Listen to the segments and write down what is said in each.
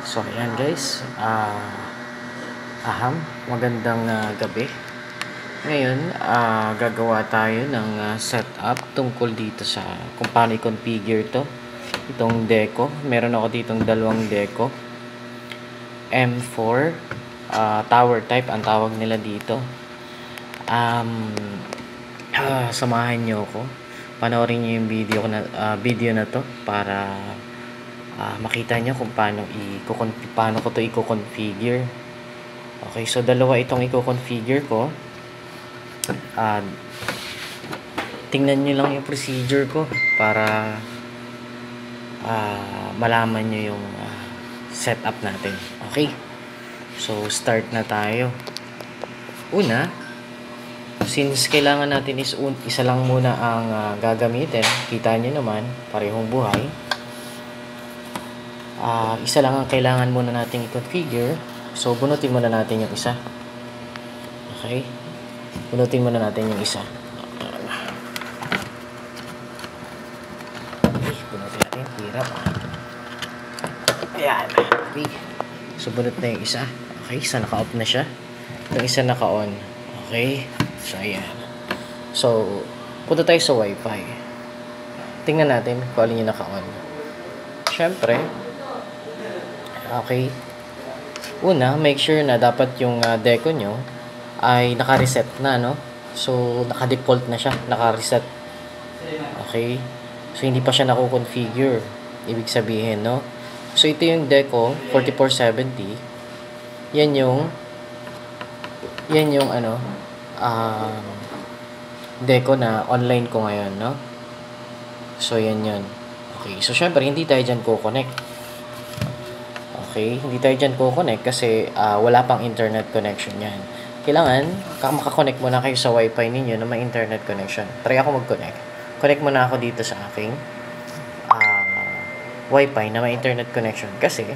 So, ayan guys. Magandang gabi. Ngayon, gagawa tayo ng setup tungkol dito sa kung paano i-configure to. Itong Deco. Meron ako ditong dalawang Deco. M4 tower type ang tawag nila dito. Samahan nyo ako. Panoorin nyo yung video na to para makita nyo kung paano ko to i-configure. Okay, so dalawa itong i-configure ko. Tingnan nyo lang yung procedure ko para malaman nyo yung setup natin. Okay, so start na tayo. Una, since kailangan natin is isa lang muna ang gagamitin, kita nyo naman, parehong buhay. Isa lang ang kailangan muna natin i-configure. So, bunutin muna natin yung isa. Okay? Bunutin muna natin yung isa. Okay, bunutin natin. Hirap. Ayan. Okay. So, bunot na yung isa. Okay, isa naka-off na siya. Yung isa naka-on. Okay? So, ayan. So, punta tayo sa Wi-Fi. Tingnan natin kung alin yung naka-on. Siyempre, okay. Una, make sure na dapat yung Deco nyo ay naka-reset na, no? So, naka-default na siya. Naka-reset. Okay. So, hindi pa siya nako-configure. Ibig sabihin, no? So, ito yung Deco 4470. Yan yung Deco na online ko ngayon, no? So, yan yun. Okay. So, syempre, hindi tayo dyan ko-connect. Okay, hindi tayo dyan ko-connect kasi wala pang internet connection yan. Kailangan, makakonect muna kayo sa Wi-Fi ninyo na may internet connection. Try ako mag-connect. Connect muna ako dito sa aking Wi-Fi na may internet connection. Kasi,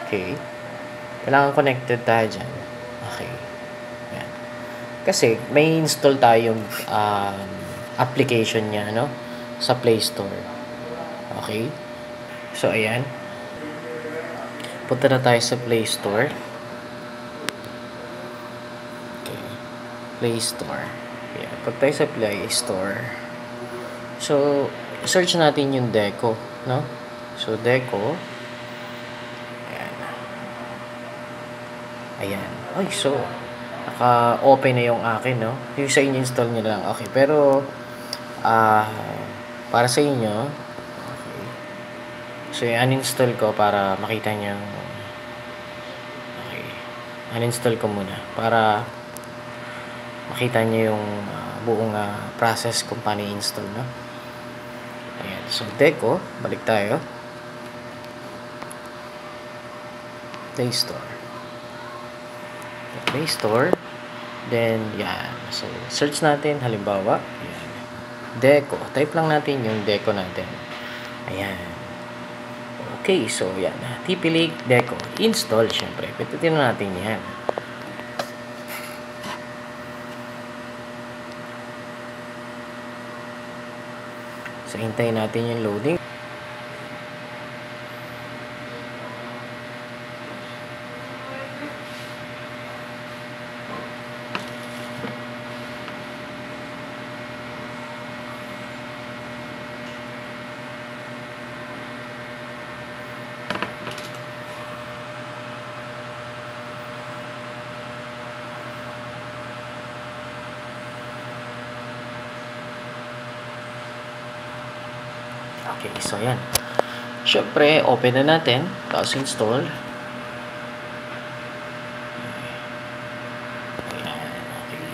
okay, kailangan connected tayo dyan. Okay, yan. Kasi, may install tayong application niya, no? Sa Play Store. Okay, so, ayan. Punta na tayo sa Play Store. Okay. Play Store. Yeah. Pag tayo sa Play Store. So, search natin yung Deco. No? So, Deco. Ayan. Ayan. Ay, so, naka-open na yung akin, no? Yung sa inyo, install nyo lang. Okay. Pero, para sa inyo, okay. So, uninstall ko para makita nyo. Uninstall ko muna para makita nyo yung buong process kung paano i-install, no? Ayan. So, Deco, balik tayo. Play Store. Play Store. Then, yan. So, search natin, halimbawa, yan. Deco. Type lang natin yung Deco natin. Ayan. Okay, so yan. TP-Link Deco. Install, syempre. Pindutin na natin yan. So, hintayin natin yung loading. Okay, so yan. Siyempre, open na natin. Tapos install. Ayan, okay.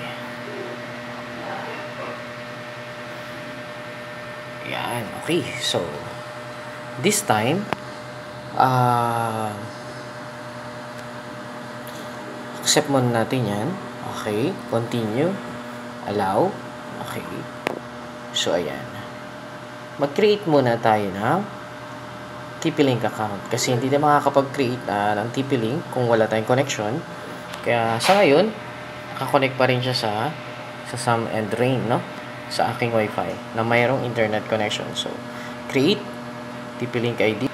Ayan, okay. So, this time, accept muna natin yan. Okay, continue. Allow. Okay. So, ayan. Mag-create muna tayo ng TP-Link account. Kasi hindi na makakapag-create ng TP-Link kung wala tayong connection. Kaya sa ngayon, nakakonect pa rin siya sa Sam and Rain, no? Sa aking Wi-Fi na mayroong internet connection. So, create TP-Link ID.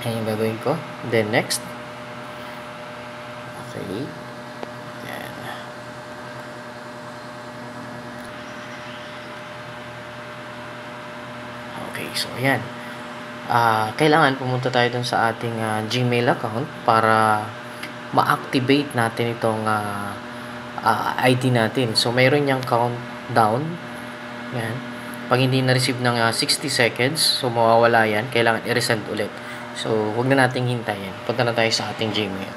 Ayan yung gagawin ko. Then next. Okay. Ayan. Okay, so ayan. Kailangan pumunta tayo dun sa ating Gmail account para ma-activate natin itong ID natin. So, mayroon niyang countdown. Yan. Pag hindi na-receive ng 60 seconds, so mawawala yan. Kailangan i-resend ulit. So, huwag na nating hintayin. Punta na tayo sa ating Gmail.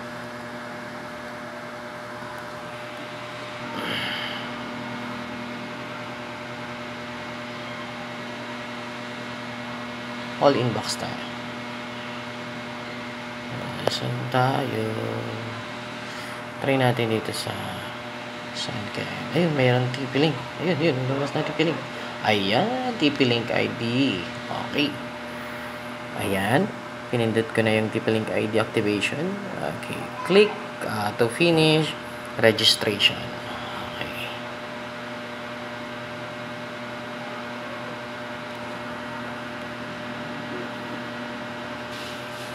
All inbox tayo. Saan tayo? Try natin dito sa saan kaya? Ayun, mayroon TP-Link. Ayun, lumabas na TP-Link. Ayan, TP-Link ID. Okay. Ayan, pinindot ko na yung TP-Link ID activation. Okay, click to finish registration. Okay.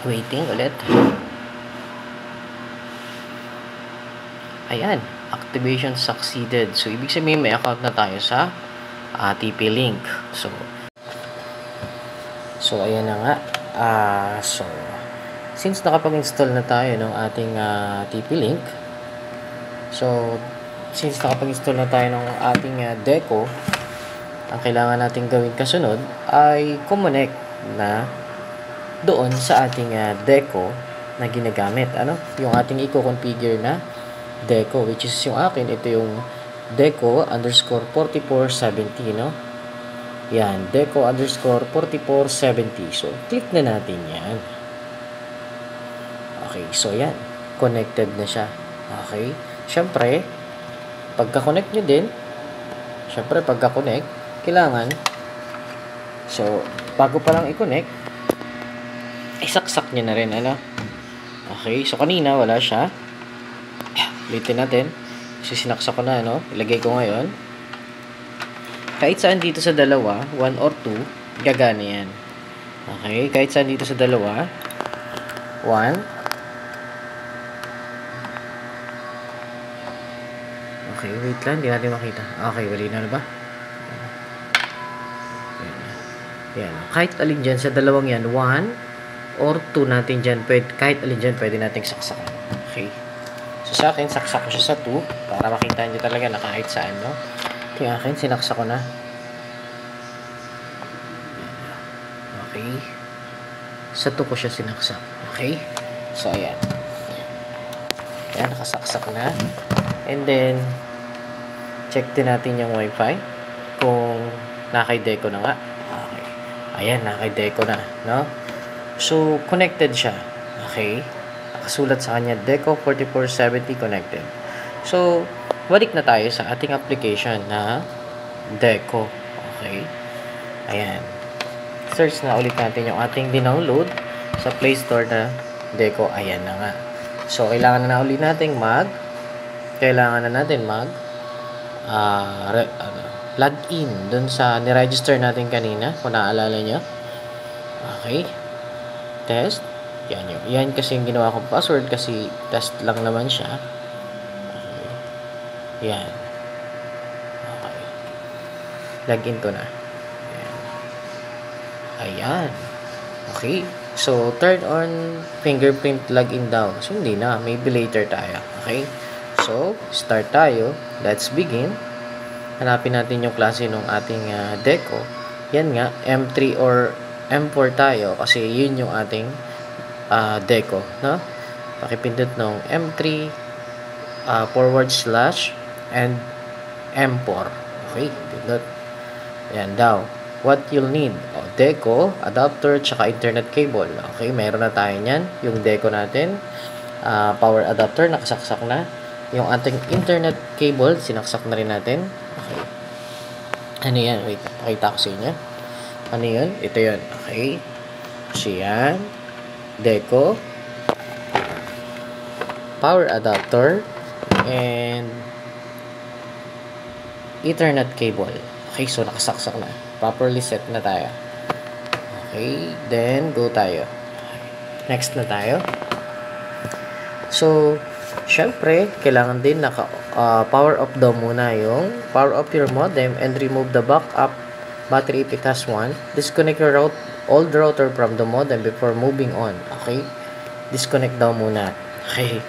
Waiting ulit. Ayan, activation succeeded. So, ibig sabihin may account na tayo sa TP-Link. So, ayan na nga. So, since nakapag-install na tayo ng ating TP-Link, so, since nakapag-install na tayo ng ating Deco, ang kailangan natin gawin kasunod ay kumonect na doon sa ating Deco na ginagamit. Ano? Yung ating i-configure na Deco, which is yung akin, ito yung Deco _ 4470, no? Yan, Deco _ 4470. So, click na natin yan. Okay, so yan. Connected na siya. Okay. Siyempre, pagka-connect nyo din, kailangan, so, bago pa lang i-connect, isaksak nyo na rin, ano? Okay, so kanina wala siya. Ulitin natin. So, sinaksak ko na, ano? Ilagay ko ngayon. Kahit saan dito sa dalawa, 1 or 2, gagana yan. Okay, kahit saan dito sa dalawa, 1. Okay, wait lang, hindi natin makita. Okay, wali na ba? Yan. Kahit alin dyan sa dalawang yan, 1 or 2 natin dyan, kahit alin dyan, pwede nating saksakan. Okay. So, sa akin, saksak ko siya sa 2 para makita nyo talaga na kahit saan, no? Ito yung akin, sinaksak ko na. Okay. Sa 2 ko siya sinaksak. Okay. So, ayan. Ayan, nakasaksak na. And then, check din natin yung wifi kung naka-deco na nga. Okay. Ayan, naka-deco na, no? So, connected siya. Okay. Nakasulat sa kanya, Deco 4470 connected. So, balik na tayo sa ating application na Deco. Okay. Ayan. Search na ulit natin yung ating dinownload sa Play Store na Deco. Ayan na nga. So, kailangan na ulit natin log in dun sa niregister natin kanina, kung naaalala nyo. Okay. Test. Yan yun. Yan kasi yung ginawa kong password kasi test lang naman siya. Okay. Yan. Okay. Login ko na. Ayan. Okay. So, turn on fingerprint login daw. So, hindi na. Maybe later tayo. Okay. So, start tayo. Let's begin. Hanapin natin yung klase ng ating Deco. Yan nga. M3 or M4 tayo kasi yun yung ating Deco, no? Pakipindot ng M3 / and M4. Okay, pindot. Ayan daw. What you'll need? Deco, adapter, tsaka internet cable. Okay, mayroon na tayo niyan. Yung Deco natin, power adapter, nakasaksak na. Yung ating internet cable, sinaksak na rin natin. Okay. Ano yan? Wait, pakita ko sa inyo. Ano yun? Ito yun. Okay. So, yan. Deco, power adapter, and Ethernet cable. Okay, so nakasaksak na. Properly set na tayo. Okay, then go tayo. Next na tayo. So, syempre, kailangan din power off daw muna yung power off your modem and remove the backup battery if it has one. Disconnect your old router from the modem before moving on. Okay? Disconnect daw muna. Okay?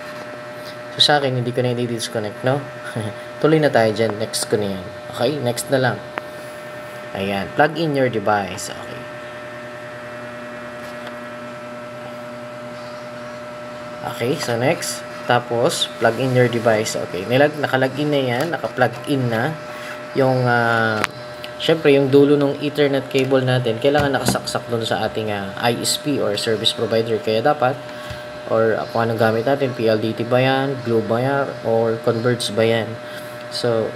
So, sa akin, hindi ko na i-disconnect, no? Tuloy na tayo dyan. Next ko na yan. Okay? Next na lang. Ayan. Plug in your device. Okay. Okay, so next. Tapos, plug in your device. Okay, nakalag in na yan. Naka-plug in na. Yung, syempre, yung dulo ng Ethernet cable natin, kailangan nakasaksak dun sa ating ISP or service provider. Kaya dapat, or kung anong gamit natin, PLDT ba yan, Glo ba yan, or Converge ba yan. So,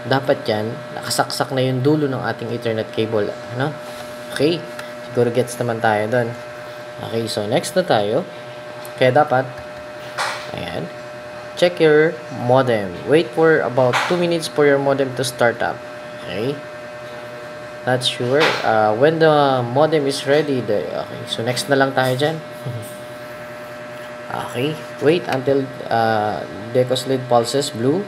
dapat yan, nakasaksak na yung dulo ng ating Ethernet cable. Ano? Okay, siguro gets naman tayo dun. Okay, so next na tayo. Kaya dapat, ayan, check your modem. Wait for about 2 minutes for your modem to start up. Okay? Not sure. When the modem is ready, okay. So, next na lang tayo dyan. Okay. Wait until Deco's LED pulses blue.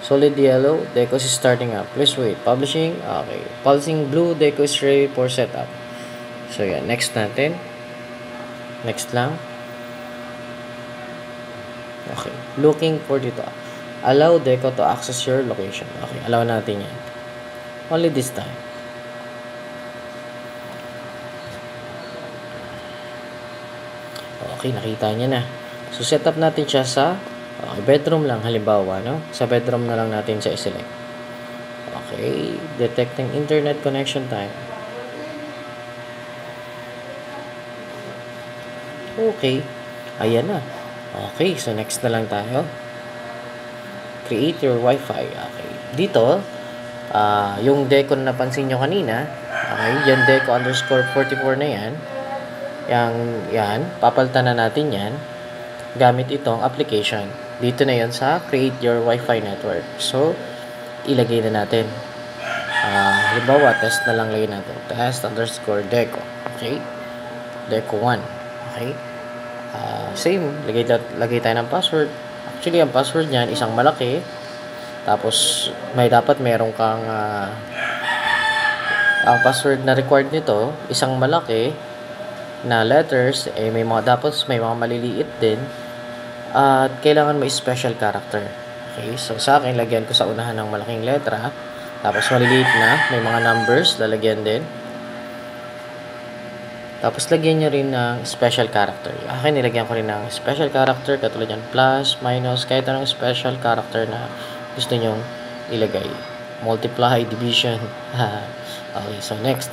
Solid yellow. Deco is starting up. Please wait. Publishing. Okay. Pulsing blue. Deco is ready for setup. So, yan. Next natin. Next lang. Okay. Looking for dito. Allow Deco to access your location. Okay. Allow natin yan. Only this time. Okay. Nakita niya na. So, set up natin siya sa bedroom lang. Halimbawa, no? Sa bedroom na lang natin siya i-select. Okay. Detecting internet connection time. Okay. Ayan na. Okay, so next na lang tayo. Create your Wi-Fi. Okay. Dito, yung Deco na napansin nyo kanina, okay, yan Deco _44 na yan. Yan, papalitan na natin yan gamit itong application. Dito na yan sa Create Your Wi-Fi Network. So, ilagay na natin. Halimbawa, test na lang lagay natin. Test _Deco. Okay? Deco 1. Okay? Same, lagay tayo ng password. Actually, ang password niyan, isang malaki. Tapos, dapat meron kang ang password na required nito, isang malaki na letters, dapat may mga maliliit din. At kailangan may special character. Okay, so sa akin, lagyan ko sa unahan ng malaking letra. Tapos, maliliit na, may mga numbers, lalagyan din. Tapos, lagyan nyo rin ng special character. Akin, nilagyan ko rin ng special character, katulad yan, plus, minus, kahit anong special character na gusto nyong ilagay. Multiply, division. Okay, so next.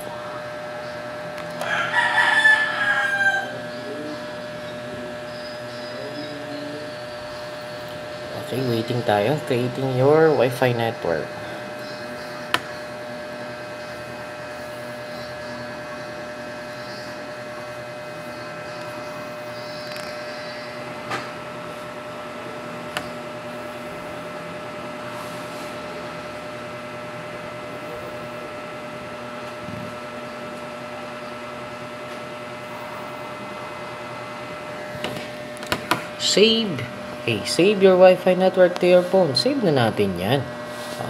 Okay, waiting tayo. Creating your Wi-Fi network. Save. Okay, save your Wi-Fi network to your phone. Save na natin yan.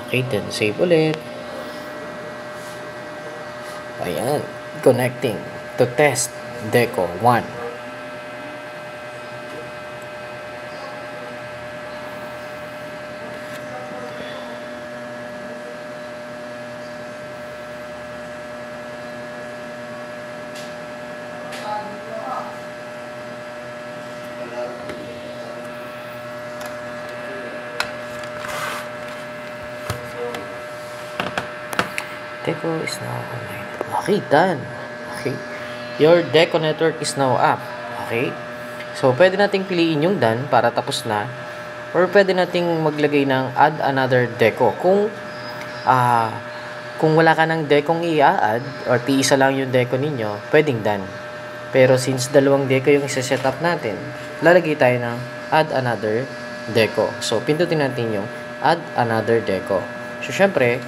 Okay, then save ulit. Ayan. Connecting to test Deco 1. Deco is now online. Okay, done. Okay. Your Deco network is now up. Okay. So, pwede nating piliin yung done para tapos na. Or pwede nating maglagay ng add another Deco. Kung wala ka ng Decong i-add, or isa lang yung Deco ninyo, pwedeng done. Pero since dalawang Deco yung isa-set up natin, lalagay tayo ng add another Deco. So, pindutin natin yung add another Deco. So, syempre,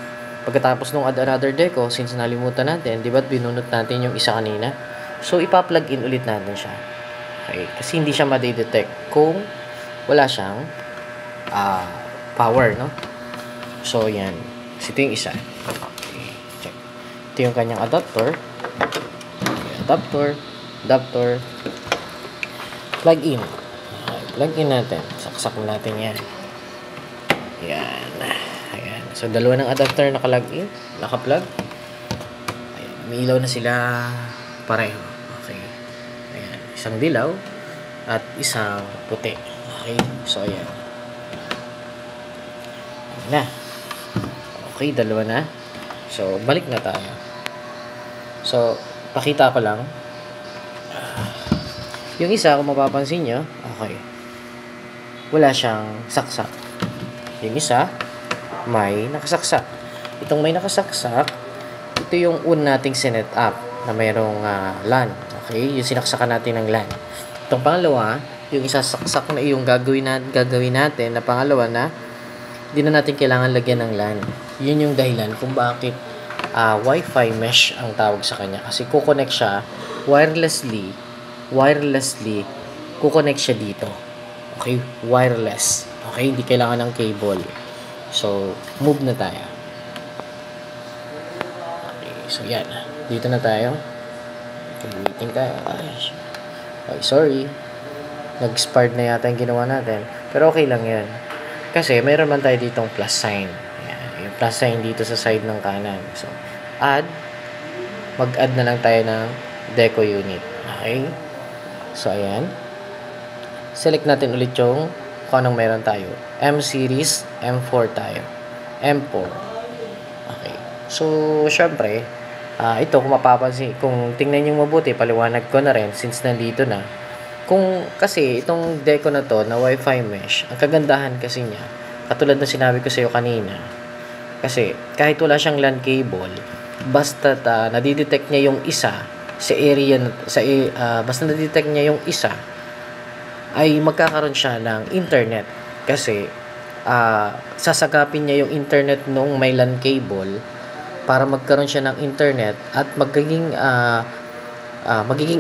pagkatapos nung add another Deco, since nalimutan natin, di ba binunot natin yung isa kanina? So, ipa-plug in ulit natin siya. Okay? Kasi hindi siya madidetect kung wala siyang power, no? So, yan. So, ito yung isa. Okay, check. Ito yung kanyang adapter. Okay, adapter, plug in. Okay, plug in natin. Saksak natin yan. Yan. Ayan. So, dalawa ng adapter naka-plug in. Naka-plug. Ayan. Umiilaw na sila pareho. Okay. Ayan. Isang dilaw at isang puti. Okay. So, ayan. Ayan na. Okay, dalawa na. So, balik na tayo. So, pakita ko lang. Yung isa, kung mapapansin nyo, okay, wala siyang saksak. Yung isa, may nakasaksak. Itong may nakasaksak, ito yung una nating sinet up na mayroong LAN. Okay, yung sinaksakan natin ng LAN. Itong pangalawa, yung isasaksak na yung gagawin natin na pangalawa na hindi na natin kailangan lagyan ng LAN. Yun yung dahilan kung bakit Wi-Fi mesh ang tawag sa kanya. Kasi kukonect siya wirelessly, kukonect siya dito. Okay? Wireless. Okay? Hindi kailangan ng cable. So, move na tayo. Okay. So, yan. Dito na tayo. Okay, waiting tayo. Okay, sorry. Nag-expired na yata yung ginawa natin. Pero okay lang yan. Kasi, mayroon man tayo ditong plus sign. Ayan. Yung plus sign dito sa side ng kanan. So, add. Mag-add na lang tayo ng deco unit. Okay? So, ayan. Select natin ulit yung kung anong meron tayo. M series, M4 tayo. M4. Okay. So, syempre, ito kung mapapansin, kung tingnan nyo mabuti, paliwanag ko na rin since nandito na. Kasi itong deco na to, na Wi-Fi mesh, ang kagandahan kasi niya, katulad na sinabi ko sa iyo kanina, kasi kahit wala siyang LAN cable, basta nadidetect niya yung isa sa area, basta nadidetect niya yung isa, ay magkakaroon siya ng internet. Kasi, sasagapin niya yung internet nung may LAN cable para magkaroon siya ng internet at magiging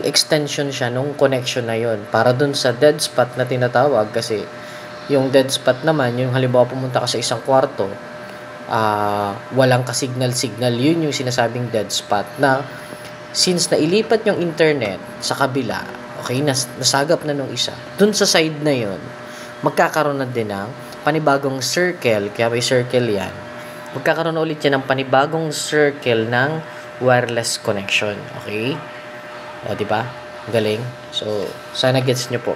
extension siya nung connection na yon para dun sa dead spot na tinatawag. Kasi yung dead spot naman, yung halimbawa pumunta ka sa isang kwarto, walang ka-signal, yun yung sinasabing dead spot na since nailipat yung internet sa kabila, okay, nasagap na nung isa, dun sa side na yon magkakaroon na din ng panibagong circle, kaya may circle yan, magkakaroon na ulit yan ng panibagong circle ng wireless connection. Okay? O, diba? Galing. So, sana gets nyo po.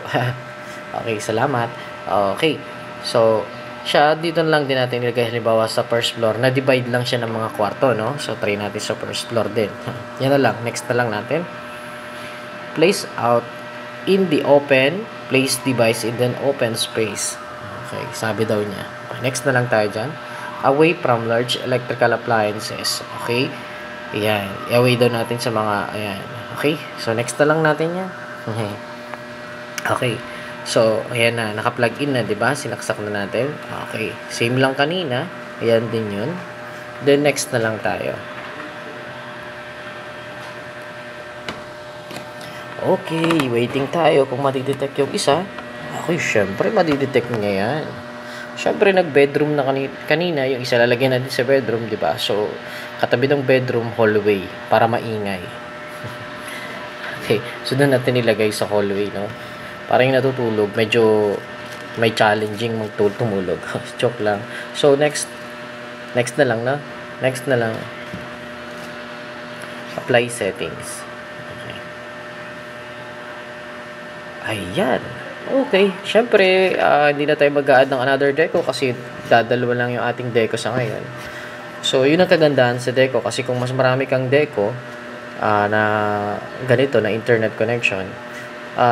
Okay, salamat. Okay. So, siya, dito lang din natin ilagay halimbawa sa first floor. Na-divide lang siya ng mga kwarto, no? So, try natin sa first floor din. Yan na lang. Next na lang natin. Place out in the open. Place device in an open space. Okay, sabi daw niya. Next na lang tayo dyan. Away from large electrical appliances. Okay? Ayan. Away daw natin sa mga, ayan. Okay? So, next na lang natin yan. Okay. So, ayan na. Naka-plug in na, diba? Sinaksak na natin. Okay. Same lang kanina. Ayan din yun. Then, next na lang tayo. Okay. Waiting tayo kung matidetect yung isa. Okay. Syempre, matidetect niya yan. Syempre, nag-bedroom na kanina. Yung isa lalagyan natin sa bedroom, diba? So, katabi ng bedroom, hallway. Para maingay. Okay, so doon natin nilagay sa hallway, no? Parang yung natutulog, medyo may challenging tumulog. Joke lang. So, next na lang, no? Next na lang. Apply settings. Okay. Ayan. Okay. Siyempre, hindi na tayo mag-a-add ng another deco kasi dadalawa lang yung ating deco sa ngayon. So, yun ang kagandahan sa deco kasi kung mas marami kang deco, na ganito na internet connection,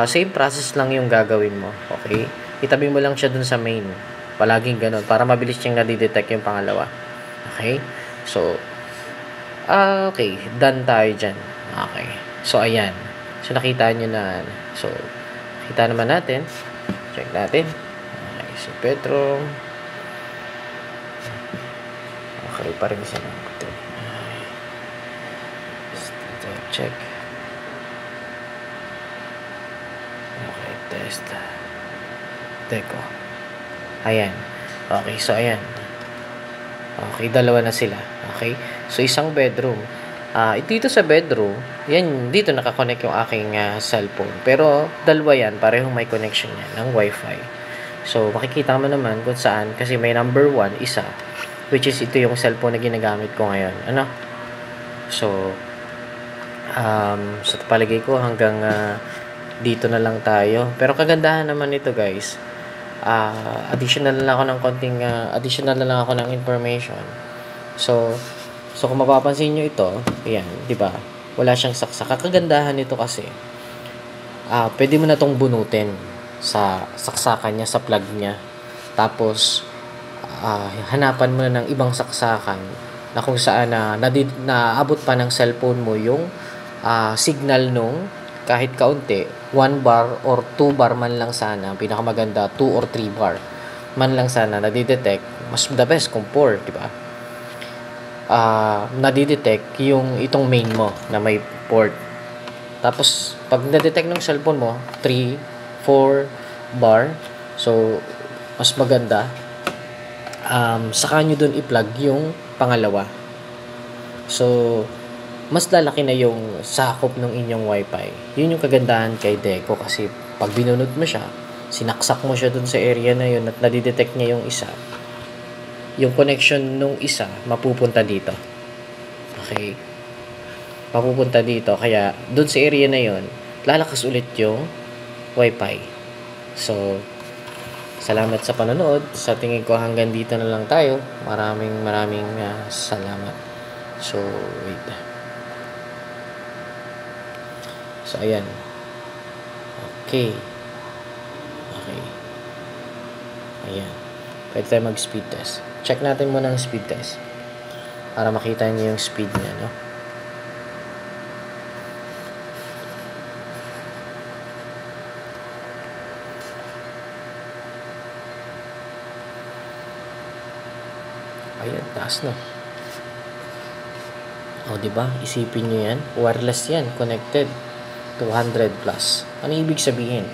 same process lang yung gagawin mo. Okay, itabi mo lang siya dun sa main, palaging ganun para mabilis niyang nadidetect yung pangalawa. Okay, so okay, done tayo dyan. Okay, so ayan, so nakita nyo na, so kita naman natin, check natin. Okay, so bedroom, okay pa rin siya. Check. Test. Teko. Ayan. Okay, so ayan. Okay, dalawa na sila. Okay? So, isang bedroom. Dito sa bedroom, yan, dito nakakonect yung aking cellphone. Pero, dalawa yan, parehong may connection yan ng Wi-Fi. So, makikita mo naman kung saan, kasi may number 1, isa, which is ito yung cellphone na ginagamit ko ngayon. Ano? So, sa palagay ko hanggang dito na lang tayo. Pero kagandahan naman ito, guys. Additional na lang ako ng konting additional na lang ako ng information. So kung mapapansin niyo ito, ayan, 'di ba? Wala siyang saksak. Kagandahan nito kasi pwede mo na tong bunutin sa saksakan niya, sa plug niya. Tapos hanapan mo na ng ibang saksakan na kung saan naabot pa ng cellphone mo yung signal nung kahit kaunti, 1 bar or 2 bar man lang sana, pinakamaganda 2 or 3 bar man lang sana nadidetect, mas the best kung 4, di ba? Nadidetect yung itong main mo na may port. Tapos pag nadetect ng cellphone mo 3, 4 bar, so mas maganda saka nyo dun i-plug yung pangalawa. So mas lalaki na yung sakop ng inyong Wi-Fi. Yun yung kagandahan kay Deco kasi pag binunod mo siya, sinaksak mo siya dun sa area na yun at nadidetect niya yung isa, yung connection nung isa mapupunta dito. Okay? Mapupunta dito. Kaya dun sa area na yun, lalakas ulit yung Wi-Fi. So, salamat sa panonood. Sa tingin ko hanggang dito na lang tayo. Maraming salamat. So, wait. So, ayan. Okay. Ayan. Pwede tayo mag-speed test. Check natin muna ang speed test. Para makita niyo yung speed niya, no? Ayan, taas na. O, diba? Isipin niyo yan. Wireless yan. Connected. 200 plus. Ano ibig sabihin?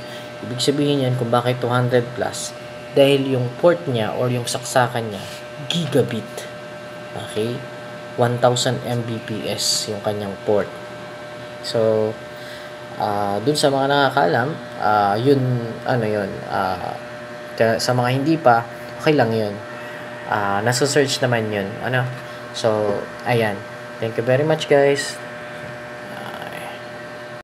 Ibig sabihin yan kung bakit 200 plus. Dahil yung port niya or yung saksakan niya, gigabit. Okay? 1000 Mbps yung kanyang port. So, dun sa mga nakakaalam, sa mga hindi pa, okay lang yun. Nasa search naman yun. So, ayan. Thank you very much, guys.